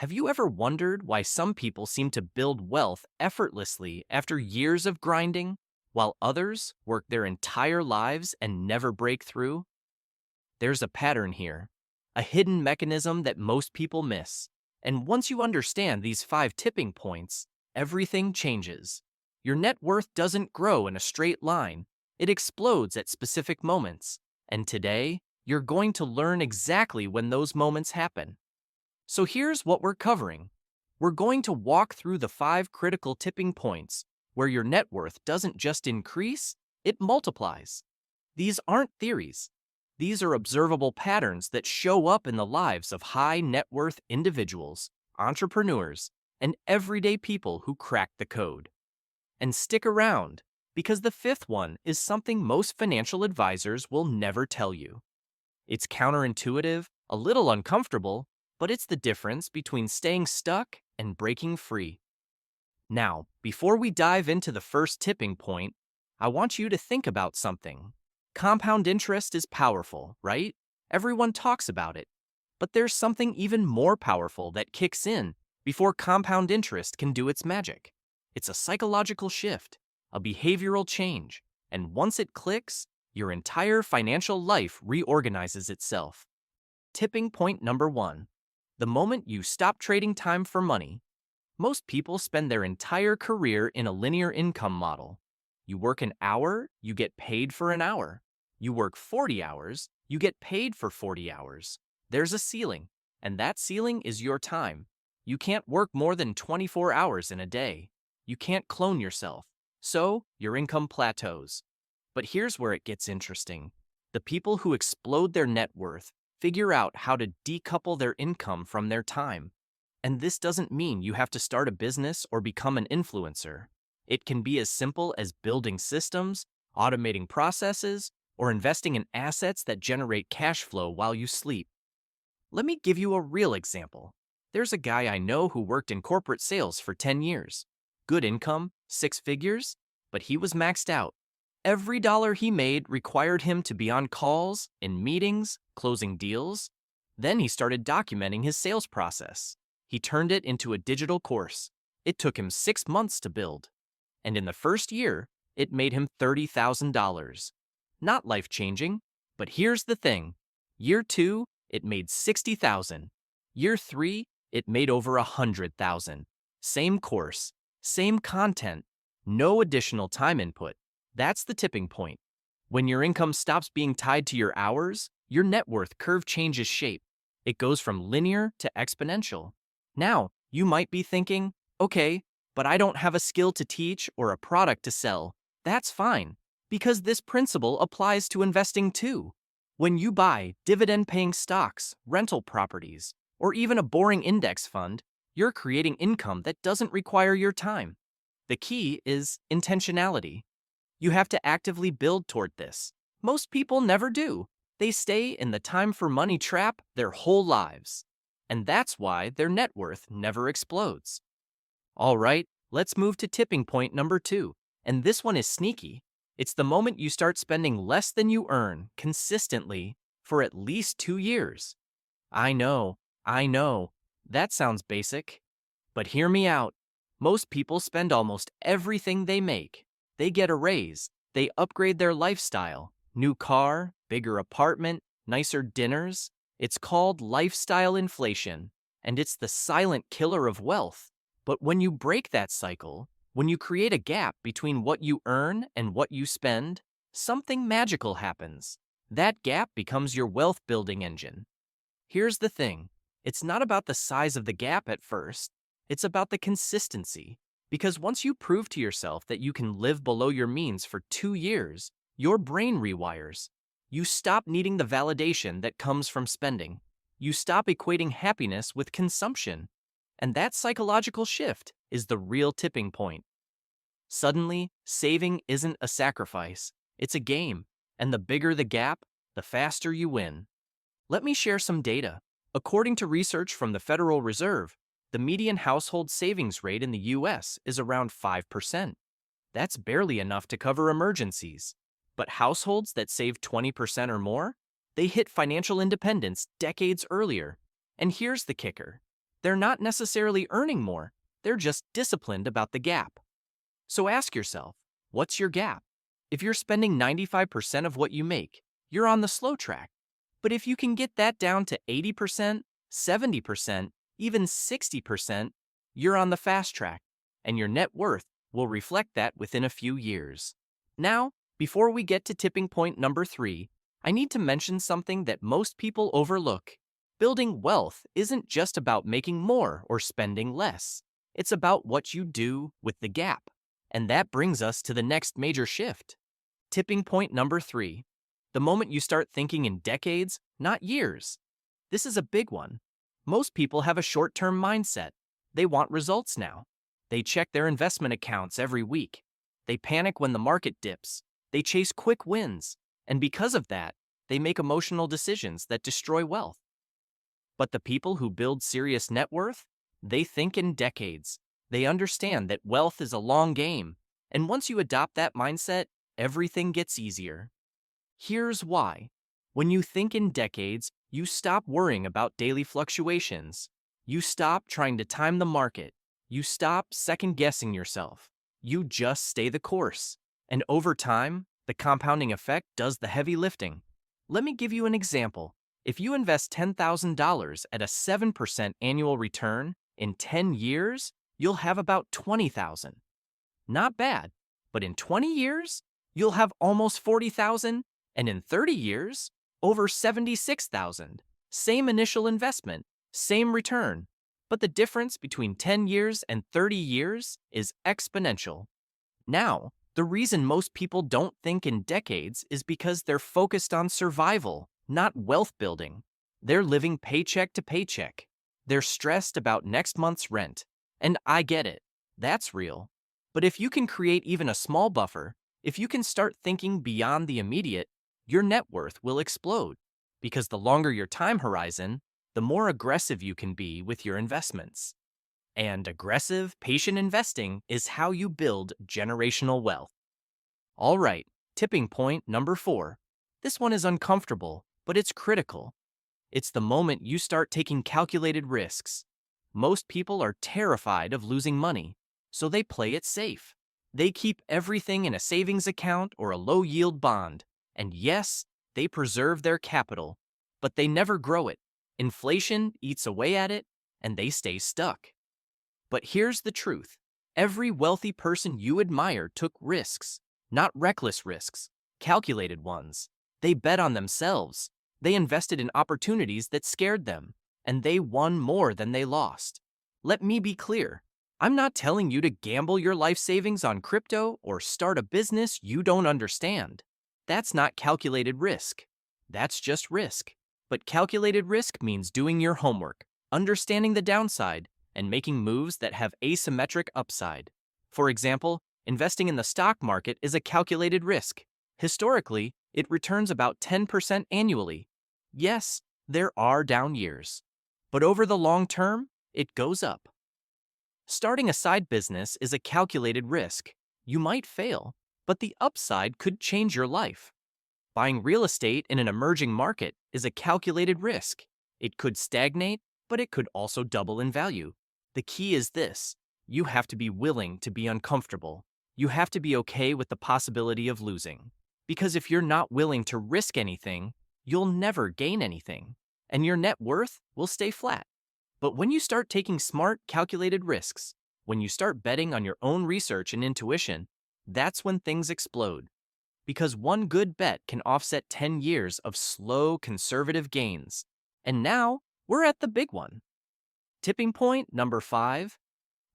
Have you ever wondered why some people seem to build wealth effortlessly after years of grinding, while others work their entire lives and never break through? There's a pattern here, a hidden mechanism that most people miss. And once you understand these 5 tipping points, everything changes. Your net worth doesn't grow in a straight line, it explodes at specific moments. And today, you're going to learn exactly when those moments happen. So here's what we're covering. We're going to walk through the 5 critical tipping points where your net worth doesn't just increase, it multiplies. These aren't theories. These are observable patterns that show up in the lives of high net worth individuals, entrepreneurs, and everyday people who crack the code. And stick around, because the 5th one is something most financial advisors will never tell you. It's counterintuitive, a little uncomfortable, but it's the difference between staying stuck and breaking free. Now, before we dive into the first tipping point, I want you to think about something. Compound interest is powerful, right? Everyone talks about it. But there's something even more powerful that kicks in before compound interest can do its magic. It's a psychological shift, a behavioral change, and once it clicks, your entire financial life reorganizes itself. Tipping point number 1. The moment you stop trading time for money. Most people spend their entire career in a linear income model. You work an hour, you get paid for an hour. You work 40 hours, you get paid for 40 hours. There's a ceiling, and that ceiling is your time. You can't work more than 24 hours in a day. You can't clone yourself, so your income plateaus. But here's where it gets interesting. The people who explode their net worth figure out how to decouple their income from their time. And this doesn't mean you have to start a business or become an influencer. It can be as simple as building systems, automating processes, or investing in assets that generate cash flow while you sleep. Let me give you a real example. There's a guy I know who worked in corporate sales for 10 years. Good income, 6 figures, but he was maxed out. Every dollar he made required him to be on calls, in meetings, closing deals. Then he started documenting his sales process. He turned it into a digital course. It took him 6 months to build. And in the first year, it made him $30,000. Not life-changing, but here's the thing. Year 2, it made $60,000. Year 3, it made over $100,000. Same course, same content, no additional time input. That's the tipping point. When your income stops being tied to your hours, your net worth curve changes shape. It goes from linear to exponential. Now, you might be thinking, okay, but I don't have a skill to teach or a product to sell. That's fine, because this principle applies to investing too. When you buy dividend-paying stocks, rental properties, or even a boring index fund, you're creating income that doesn't require your time. The key is intentionality. You have to actively build toward this. Most people never do. They stay in the time for money trap their whole lives. And that's why their net worth never explodes. All right, let's move to tipping point number 2. And this one is sneaky. It's the moment you start spending less than you earn consistently for at least 2 years. I know, that sounds basic. But hear me out. Most people spend almost everything they make. They get a raise, they upgrade their lifestyle, new car, bigger apartment, nicer dinners. It's called lifestyle inflation, and it's the silent killer of wealth. But when you break that cycle, when you create a gap between what you earn and what you spend, something magical happens. That gap becomes your wealth-building engine. Here's the thing. It's not about the size of the gap at first. It's about the consistency. Because once you prove to yourself that you can live below your means for 2 years, your brain rewires. You stop needing the validation that comes from spending. You stop equating happiness with consumption. And that psychological shift is the real tipping point. Suddenly, saving isn't a sacrifice, it's a game. And the bigger the gap, the faster you win. Let me share some data. According to research from the Federal Reserve, the median household savings rate in the US is around 5%. That's barely enough to cover emergencies. But households that save 20% or more, they hit financial independence decades earlier. And here's the kicker. They're not necessarily earning more, they're just disciplined about the gap. So ask yourself, what's your gap? If you're spending 95% of what you make, you're on the slow track. But if you can get that down to 80%, 70%, even 60%, you're on the fast track, and your net worth will reflect that within a few years. Now, before we get to tipping point number 3, I need to mention something that most people overlook. Building wealth isn't just about making more or spending less. It's about what you do with the gap. And that brings us to the next major shift. Tipping point number 3. The moment you start thinking in decades, not years. This is a big one. Most people have a short-term mindset. They want results now. They check their investment accounts every week. They panic when the market dips. They chase quick wins. And because of that, they make emotional decisions that destroy wealth. But the people who build serious net worth, they think in decades. They understand that wealth is a long game. And once you adopt that mindset, everything gets easier. Here's why. When you think in decades, you stop worrying about daily fluctuations. You stop trying to time the market. You stop second-guessing yourself. You just stay the course. And over time, the compounding effect does the heavy lifting. Let me give you an example. If you invest $10,000 at a 7% annual return, in 10 years, you'll have about $20,000. Not bad, but in 20 years, you'll have almost $40,000, and in 30 years, over $76,000. Same initial investment, same return, but the difference between 10 years and 30 years is exponential. Now, the reason most people don't think in decades is because they're focused on survival, not wealth building. They're living paycheck to paycheck. They're stressed about next month's rent. And I get it. That's real. But if you can create even a small buffer, if you can start thinking beyond the immediate, your net worth will explode. Because the longer your time horizon, the more aggressive you can be with your investments. And aggressive, patient investing is how you build generational wealth. All right, tipping point number 4. This one is uncomfortable, but it's critical. It's the moment you start taking calculated risks. Most people are terrified of losing money, so they play it safe. They keep everything in a savings account or a low-yield bond. And yes, they preserve their capital, but they never grow it. Inflation eats away at it, and they stay stuck. But here's the truth. Every wealthy person you admire took risks, not reckless risks, calculated ones. They bet on themselves. They invested in opportunities that scared them, and they won more than they lost. Let me be clear. I'm not telling you to gamble your life savings on crypto or start a business you don't understand. That's not calculated risk. That's just risk. But calculated risk means doing your homework, understanding the downside, and making moves that have asymmetric upside. For example, investing in the stock market is a calculated risk. Historically, it returns about 10% annually. Yes, there are down years. But over the long term, it goes up. Starting a side business is a calculated risk. You might fail, but the upside could change your life. Buying real estate in an emerging market is a calculated risk. It could stagnate, but it could also double in value. The key is this: you have to be willing to be uncomfortable. You have to be okay with the possibility of losing. Because if you're not willing to risk anything, you'll never gain anything, and your net worth will stay flat. But when you start taking smart, calculated risks, when you start betting on your own research and intuition, that's when things explode. Because one good bet can offset 10 years of slow, conservative gains. And now, we're at the big one. Tipping point number 5.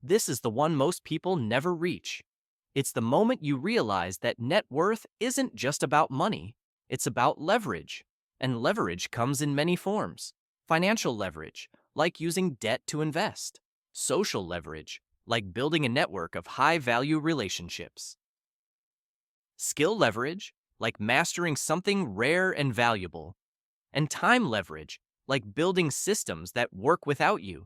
This is the one most people never reach. It's the moment you realize that net worth isn't just about money. It's about leverage. And leverage comes in many forms. Financial leverage, like using debt to invest. Social leverage, like building a network of high-value relationships. Skill leverage, like mastering something rare and valuable. And time leverage, like building systems that work without you.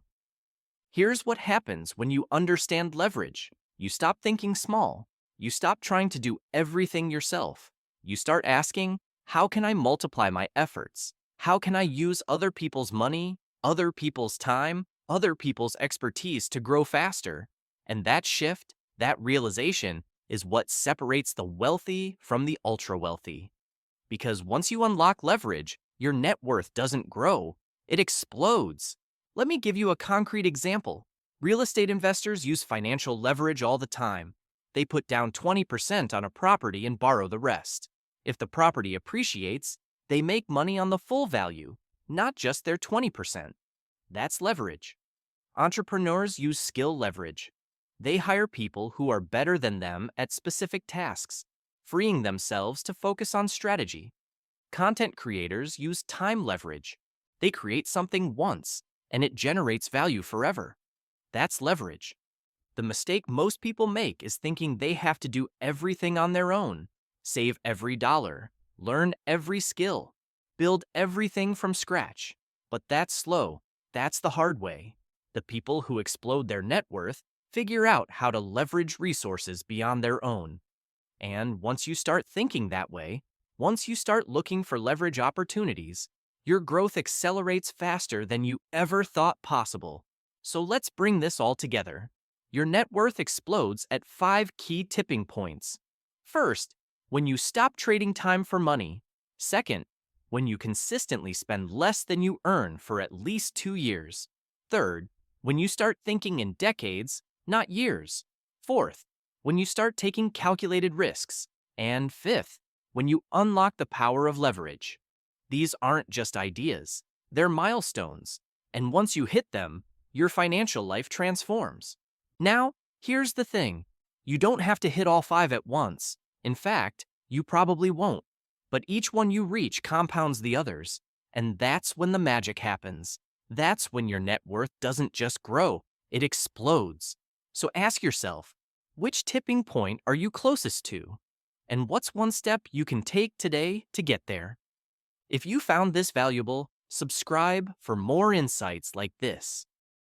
Here's what happens when you understand leverage. You stop thinking small. You stop trying to do everything yourself. You start asking, how can I multiply my efforts? How can I use other people's money, other people's time, other people's expertise to grow faster. And that shift, that realization, is what separates the wealthy from the ultra wealthy. Because once you unlock leverage, your net worth doesn't grow, it explodes. Let me give you a concrete example. Real estate investors use financial leverage all the time. They put down 20% on a property and borrow the rest. If the property appreciates, they make money on the full value, not just their 20%. That's leverage. Entrepreneurs use skill leverage. They hire people who are better than them at specific tasks, freeing themselves to focus on strategy. Content creators use time leverage. They create something once, and it generates value forever. That's leverage. The mistake most people make is thinking they have to do everything on their own, save every dollar, learn every skill, build everything from scratch. But that's slow. That's the hard way. The people who explode their net worth figure out how to leverage resources beyond their own. And once you start thinking that way, once you start looking for leverage opportunities, your growth accelerates faster than you ever thought possible. So let's bring this all together. Your net worth explodes at 5 key tipping points. First, when you stop trading time for money. Second, when you consistently spend less than you earn for at least 2 years. Third, when you start thinking in decades, not years. Fourth, when you start taking calculated risks. And fifth, when you unlock the power of leverage. These aren't just ideas, they're milestones. And once you hit them, your financial life transforms. Now, here's the thing. You don't have to hit all 5 at once. In fact, you probably won't. But each one you reach compounds the others. And that's when the magic happens. That's when your net worth doesn't just grow, it explodes. So ask yourself, which tipping point are you closest to? And what's one step you can take today to get there? If you found this valuable, subscribe for more insights like this.